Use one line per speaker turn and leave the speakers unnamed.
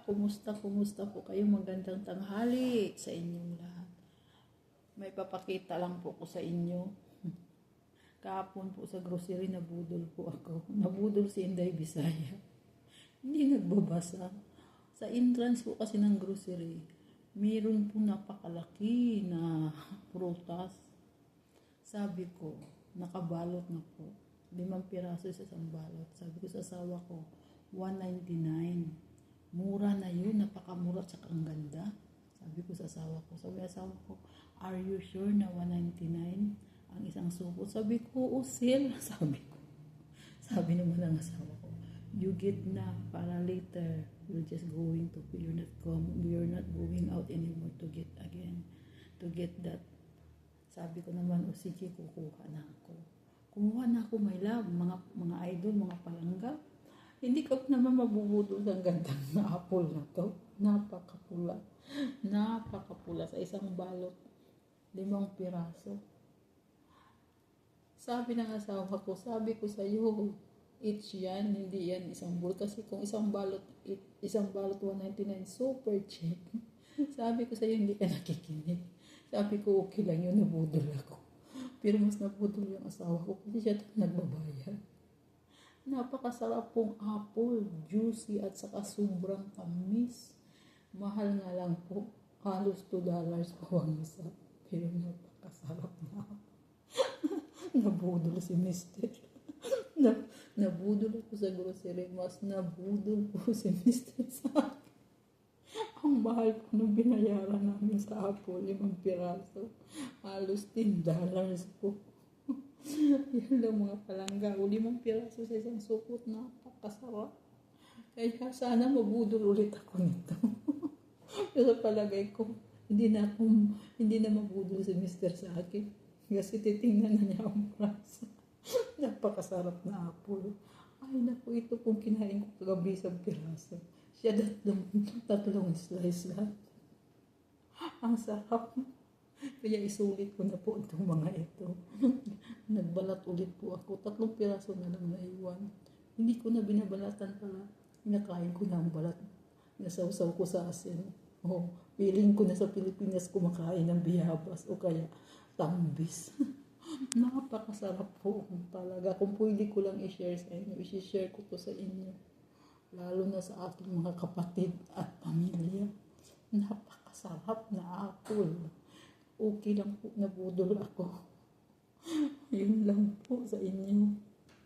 Kumusta po kayo? Magandang tanghali sa inyong lahat. May papakita lang po ko sa inyo. Kahapon po sa grocery, nabudol po ako. Nabudol si Inday Bisaya. Hindi nagbabasa. Sa entrance po kasi ng grocery, meron po napakalaki na prutas. Sabi ko, nakabalot na po. 5 piraso sa isang balot. Sabi ko sa asawa ko, $1.99. Mura na yun, napakamura at saka ang ganda. Sabi ko sa asawa ko, are you sure na $1.99 ang isang supot? Sabi ko, sale. Sabi naman ng asawa ko, you get na para later. You're just going to, you're not going out anymore to get that. Sabi ko naman, sige, kukuha na ako. Kumuha na ako, my love, mga idol, mga palangga. Hindi ka naman mabubudol ng gandang na apple na to. Napakapula sa isang balot. 5 piraso. Sabi ng asawa ko, sabi ko sa iyo, each yan, hindi yan isang bulot. Kasi kung isang balot $1.99, super cheap. Sabi ko sa iyo, hindi ka nakikinig. Sabi ko, okay lang yun, nabudol ako. Pero mas nabudol yung asawa ko kasi siya nagbabayad. Napakasarap pong apple, juicy at saka sobrang tamis. Mahal nga lang po, halos $2 po ang isa. Pero napakasarap na. Nabudol si Mister. Nabudol ako sa grocery, mas nabudol po si Mister sa akin. Ang mahal po nung binayaran namin sa apple, 5 piraso. Halos $10 po. Yan lang mga palangga. 5 piraso sa isang supot, napakasarap. Kaya sana mabudol ulit ako nito. Pero palagay ko, hindi na mabudol si Mister sa akin. Kasi titingnan na niya ang price. Napakasarap na apple. Ay naku, ito kung kinain ko kagabi sa piraso. Siya tatlong slice lahat. Ang sarap. Kaya isulit ko na po itong mga ito. Nagbalat ulit po ako. 3 piraso na lang naiwan. Hindi ko na binabalatan pala. Nakain ko na ang balat. Nasawsaw ko sa asin. Piling ko na sa Pilipinas kumakain ng biyabas o kaya tambis. Napakasarap po talaga. Kung pwede ko lang i-share sa inyo, i-share ko to sa inyo. Lalo na sa aking mga kapatid at pamilya. Napakasarap na apple. Okay lang po, nabudol ako. Yun lang po sa inyo.